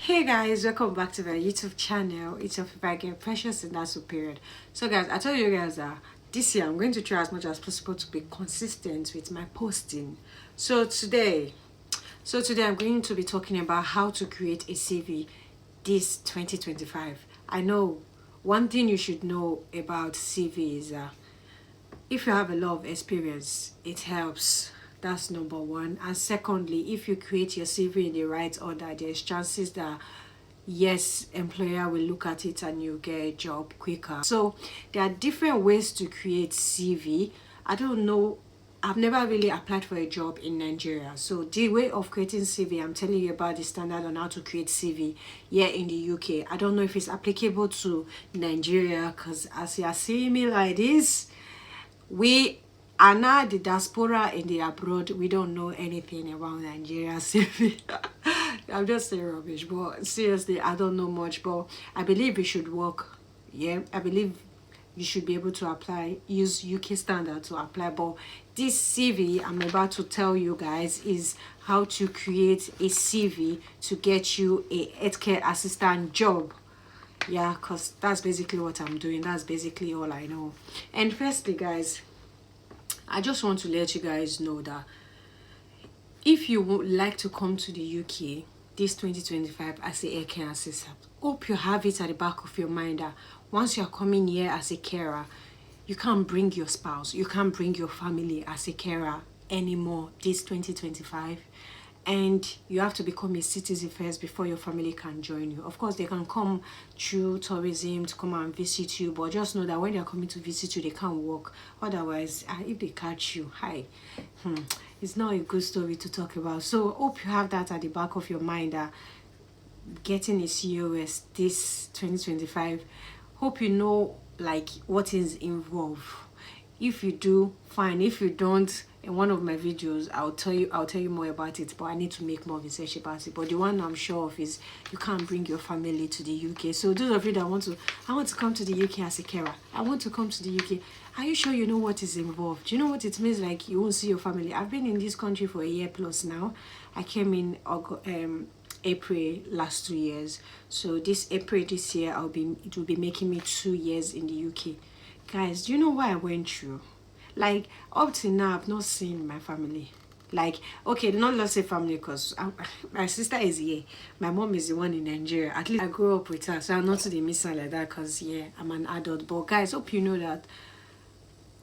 Hey guys, welcome back to my YouTube channel. It's your favorite girl, Precious in that period. So guys, I told you guys that this year I'm going to try as much as possible to be consistent with my posting. So today I'm going to be talking about how to create a CV this 2025. I know one thing you should know about CV is if you have a lot of experience, it helps. That's number one. And secondly, if you create your CV in the right order, there's chances that yes, employer will look at it and you get a job quicker. So there are different ways to create CV. I don't know, I've never really applied for a job in Nigeria. So the way of creating CV, I'm telling you about the standard on how to create CV here in the UK. I don't know if it's applicable to Nigeria, because as you are seeing me like this, we are now the diaspora in the abroad. We don't know anything about Nigeria CV. I'm just saying rubbish, but seriously, I don't know much. But I believe it should work. Yeah, I believe you should be able to apply, use UK standard to apply. But this CV I'm about to tell you guys is how to create a CV to get you a healthcare assistant job. Yeah, because that's basically what I'm doing. That's basically all I know. And firstly, guys, I just want to let you guys know that if you would like to come to the UK this 2025 as a healthcare assistant, hope you have it at the back of your mind that once you're coming here as a carer, you can't bring your spouse, you can't bring your family as a carer anymore this 2025. And you have to become a citizen first before your family can join you. Of course, they can come through tourism to come and visit you, but just know that when they're coming to visit you, they can't work. Otherwise, if they catch you, it's not a good story to talk about. So hope you have that at the back of your mind that getting a COS this 2025, hope you know like what is involved. If you do, fine. If you don't, in one of my videos I'll tell you more about it, but I need to make more research about it. But the one I'm sure of is you can't bring your family to the UK. So those of you that I want to come to the UK as a carer, I want to come to the UK, are you sure you know what is involved? Do you know what it means? Like you won't see your family. I've been in this country for a year plus now. I came in April last 2 years. So this April this year it will be making me 2 years in the UK. Guys, do you know what I went through? Like up till now I've not seen my family. Like, okay, not let's say family, because my sister is here, my mom is the one in Nigeria. At least I grew up with her, so I'm not to the miss her like that, because yeah, I'm an adult. But guys, hope you know that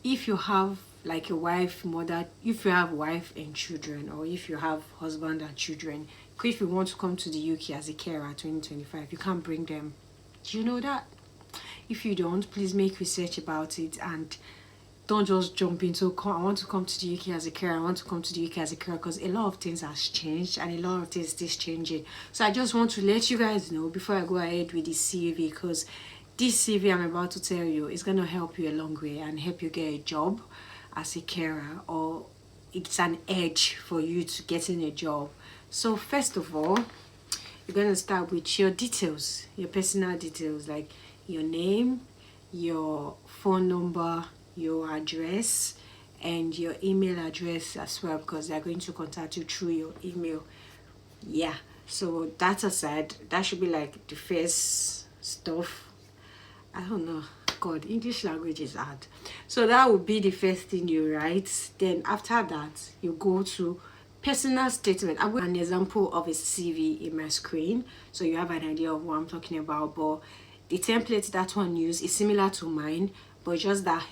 if you have like a wife, mother, if you have wife and children, or if you have husband and children, if you want to come to the UK as a carer 2025, you can't bring them. Do you know that? If you don't, please make research about it and don't just jump into I want to come to the UK as a carer, I want to come to the UK as a carer, because a lot of things has changed and a lot of things is changing. So I just want to let you guys know before I go ahead with the CV, because this CV I'm about to tell you is going to help you a long way and help you get a job as a carer, or it's an edge for you to getting a job. So first of all, you're going to start with your details, your personal details, like your name, your phone number, your address, and your email address as well, because they're going to contact you through your email. Yeah, so that aside, that should be like the first stuff. I don't know, god, English language is hard. So that would be the first thing you write. Then after that, you go to personal statement. I'm going to an example of a CV in my screen, so you have an idea of what I'm talking about. But the template that one used is similar to mine, but just that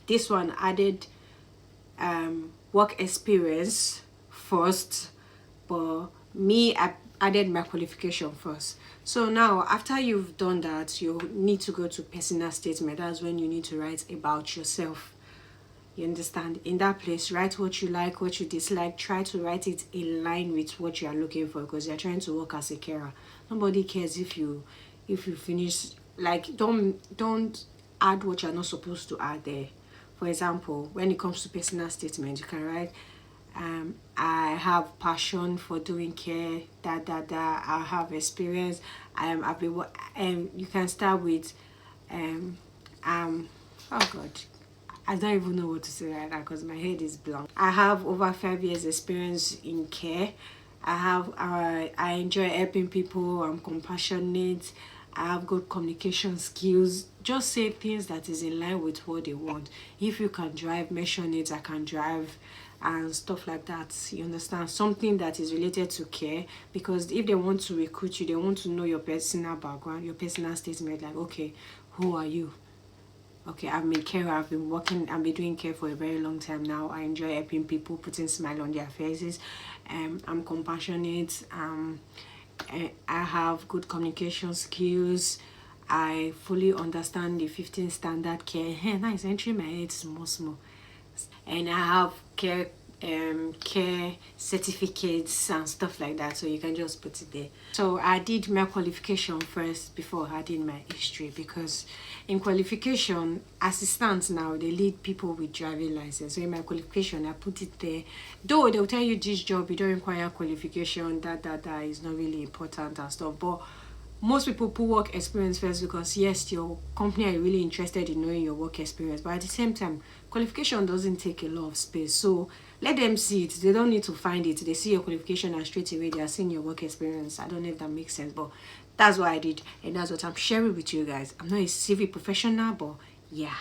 this one added work experience first, but me, I added my qualification first. So now after you've done that, you need to go to personal statement. That's when you need to write about yourself. You understand? In that place, write what you like, what you dislike. Try to write it in line with what you are looking for, because you're trying to work as a carer. Nobody cares if you finish. Like, don't add what you're not supposed to add there. For example, when it comes to personal statement, you can write I have passion for doing care, I have experience, I've been, you can start with oh god, I don't even know what to say right now because my head is blank. I have over 5 years experience in care. I enjoy helping people. I'm compassionate. I have good communication skills. Just say things that is in line with what they want. If you can drive, mention it. I can drive, and stuff like that. You understand? Something that is related to care, because if they want to recruit you, they want to know your personal background, your personal statement. Like, okay, who are you? Okay, I've been care. I've been doing care for a very long time now. I enjoy helping people, putting smile on their faces. I'm compassionate. I have good communication skills. I fully understand the 15 standard care. Hey, nice, entry my head small. And I have care certificates and stuff like that, so you can just put it there. So I did my qualification first before I did my history, because in qualification, assistants now, they lead people with driving license. So in my qualification, I put it there. Though they'll tell you this job you don't require qualification, that is not really important and stuff, but most people put work experience first, because yes, your company are really interested in knowing your work experience, but at the same time, qualification doesn't take a lot of space. So let them see it. They don't need to find it. They see your qualification and straight away they are seeing your work experience. I don't know if that makes sense, but that's what I did, and that's what I'm sharing with you guys. I'm not a CV professional, but yeah.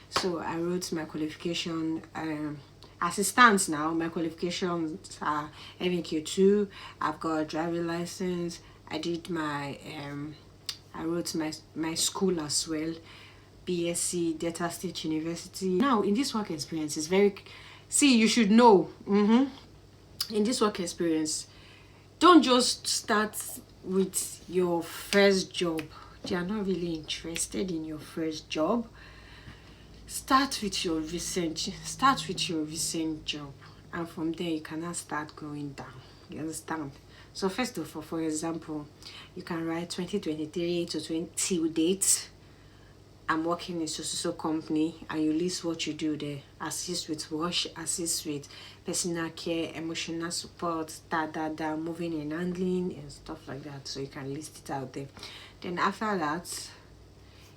So I wrote my qualification. Assistants now, my qualifications are MQ2. I've got a driving license. I did my I wrote my school as well, BSc Delta State University. Now in this work experience is very, see, you should know, in this work experience, don't just start with your first job. They are not really interested in your first job. Start with your recent job, and from there you cannot start going down. You understand? So first of all, for example, you can write 2023 to 20 date. I'm working in so company, and you list what you do there. Assist with wash, assist with personal care, emotional support, moving and handling and stuff like that. So you can list it out there. Then after that,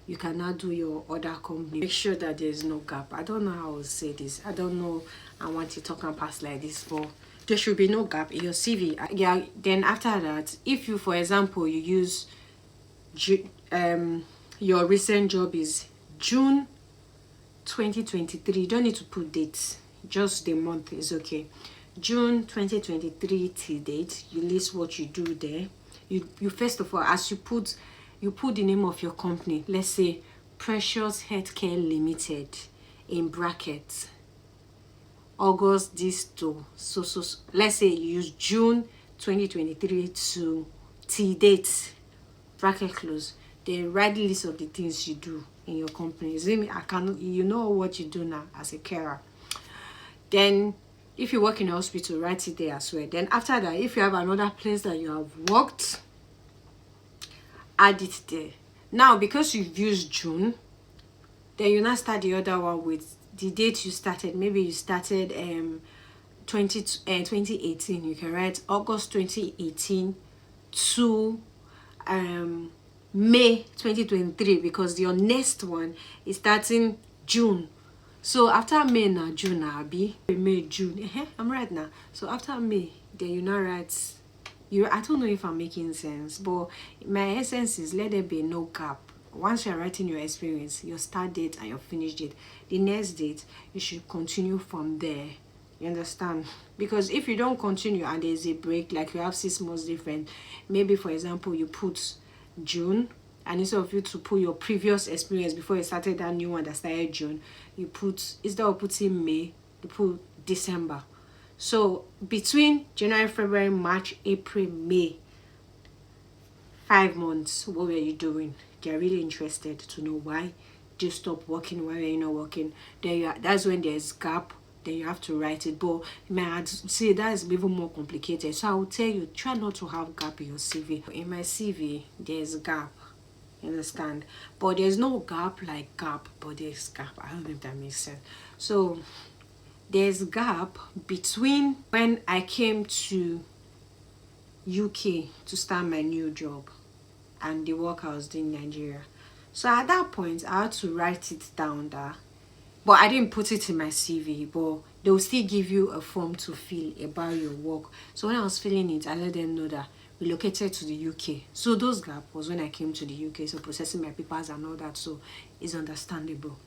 you can now do your other company. Make sure that there is no gap. I don't know how to say this. I don't know. I want to talk and pass like this, but there should be no gap in your CV. Yeah. Then after that, if you, for example, you use your recent job is June 2023. You don't need to put dates. Just the month is okay. June 2023 till date. You list what you do there. You first of all, as you put the name of your company. Let's say Precious Healthcare Limited in brackets. August this to so let's say you use June 2023 to till date, bracket close. Then write the list of the things you do in your company. You know what you do now as a carer. Then if you work in a hospital, write it there as well. Then after that, if you have another place that you have worked, add it there. Now because you've used June, then you now start the other one with the date you started. Maybe you started 2018. You can write August 2018 to May 2023, because your next one is starting June. So after May now, June now be May, June. I'm right now. So after May, then you now write I don't know if I'm making sense, but my essence is let there be no gap. Once you're writing your experience, your start date and your finish date, the next date, you should continue from there. You understand? Because if you don't continue and there's a break, like you have 6 months different, maybe for example you put June, and instead of you to put your previous experience before you started that new one that started June, you put, instead of putting May, you put December. So between January, February, March, April, May, 5 months, what were you doing? They're really interested to know why do you stop working, why are you not working. That's when there's gap. Then you have to write it. But man, see, that is even more complicated. So I will tell you, try not to have gap in your CV. In my CV, there's gap. You understand? But there's no gap like gap, but there's gap. I don't know if that makes sense. So there's gap between when I came to UK to start my new job and the work I was doing in Nigeria. So at that point, I had to write it down there. But I didn't put it in my CV, but they will still give you a form to fill about your work. So when I was filling it, I let them know that relocated to the UK. So those gap was when I came to the UK, so processing my papers and all that, so it's understandable.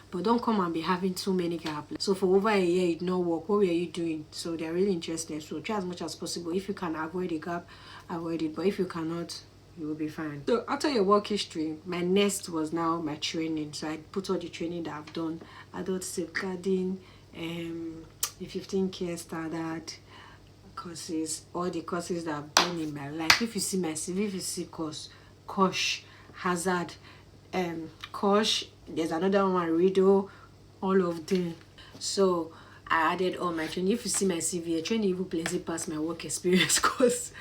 But don't come and be having too many gaps. So for over a year it did not work, what were you doing? So they're really interested, so try as much as possible. If you can avoid a gap, avoid it, but if you cannot, you will be fine. So after your work history, my next was now my training. So I put all the training that I've done: adult safeguarding, the 15K standard courses, all the courses that I've done in my life. If you see my CV, if you see course, hazard, course, there's another one, Rido, all of them. So I added all my training. If you see my CV, I train even plenty past my work experience course.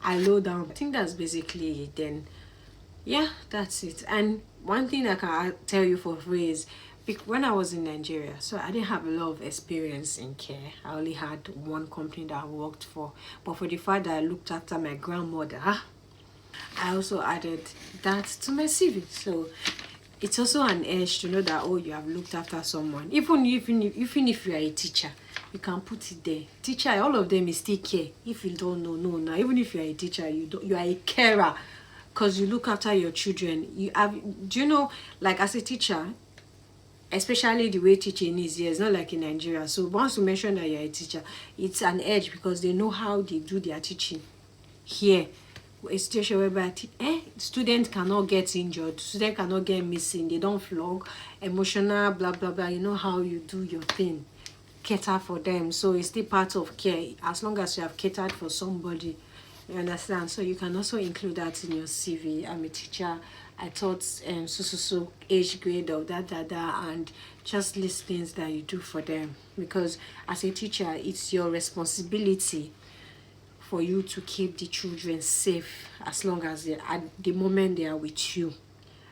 I low down. I think that's basically it. Then yeah, that's it. And one thing I can tell you for free is, when I was in Nigeria, so I didn't have a lot of experience in care. I only had one company that I worked for, but for the fact that I looked after my grandmother, I also added that to my CV. So it's also an edge to know that, oh, you have looked after someone. Even if you are a teacher, you can put it there. Teacher, all of them is still care. If you don't know, no. Now even if you are a teacher, you are a carer, because you look after your children. Do you know, like as a teacher, especially the way teaching is here, it's not like in Nigeria. So once you mention that you're a teacher, it's an edge because they know how they do their teaching. Here, a situation whereby students cannot get injured, students cannot get missing, they don't flog, emotional, blah blah blah. You know how you do your thing, cater for them. So it's still part of care, as long as you have catered for somebody. You understand? So you can also include that in your CV. I'm a teacher, I taught so age grade of that, and just list things that you do for them. Because as a teacher, it's your responsibility for you to keep the children safe as long as at the moment they are with you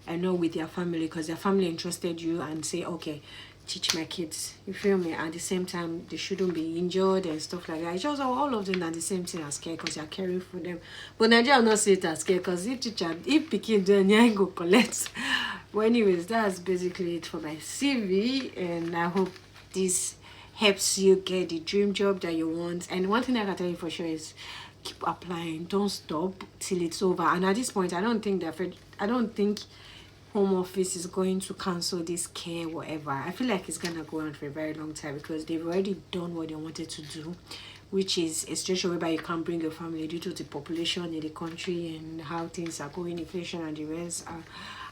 and not with their family, because their family entrusted you and say, okay, teach my kids, you feel me? At the same time, they shouldn't be injured and stuff like that. It's just all of them are the same thing as care, because you're caring for them. But Nigeria will not see it as care, because if pikin then you go collect. But anyways, that's basically it for my CV, and I hope this helps you get the dream job that you want. And one thing I can tell you for sure is keep applying, don't stop till it's over. And at this point, I don't think Home Office is going to cancel this care whatever. I feel like it's gonna go on for a very long time, because they've already done what they wanted to do, which is a situation whereby you can't bring your family due to the population in the country and how things are going, inflation and the rest.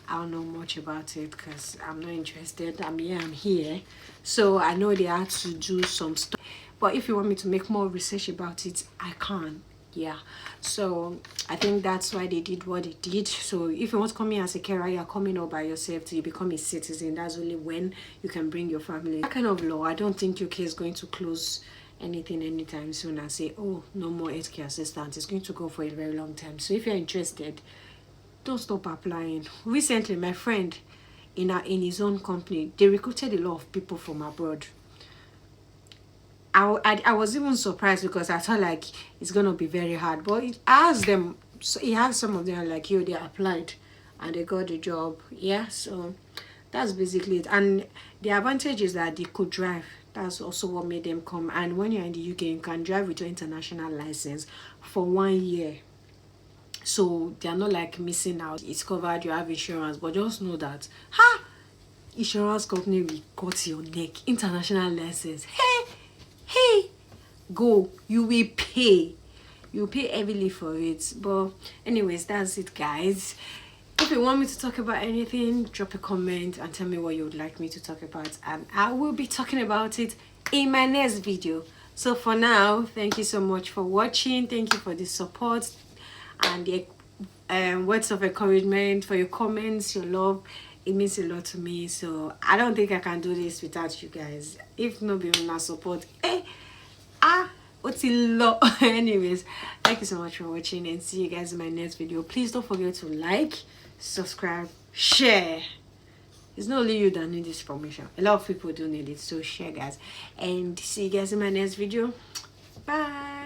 I don't know much about it because I'm not interested. I'm here. So I know they had to do some stuff. But if you want me to make more research about it, I can. Yeah. So I think that's why they did what they did. So if you want to come in as a carer, you're coming all by yourself till you become a citizen. That's only when you can bring your family. That kind of law, I don't think UK is going to close anything anytime soon and say, oh, no more healthcare assistance. It's going to go for a very long time. So if you're interested, don't stop applying. Recently, my friend in his own company, they recruited a lot of people from abroad. I was even surprised, because I thought like it's gonna be very hard. But I asked them, so he had some of them like, yo, they applied and they got the job. Yeah, so that's basically it. And the advantage is that they could drive. That's also what made them come. And when you're in the UK, you can drive with your international license for 1 year. So they are not like missing out. It's covered, you have insurance, but just know that insurance company will cut your neck. International license, hey, go, you will pay heavily for it. But anyways, that's it, guys. If you want me to talk about anything, drop a comment and tell me what you would like me to talk about, and I will be talking about it in my next video. So for now, thank you so much for watching. Thank you for the support and the words of encouragement, for your comments, your love. It means a lot to me. So I don't think I can do this without you guys. If not be on our support, what's a lot. Anyways, thank you so much for watching, and see you guys in my next video. Please don't forget to like, subscribe, share. It's not only you that need this information, a lot of people do need it, so share, guys. And see you guys in my next video. Bye.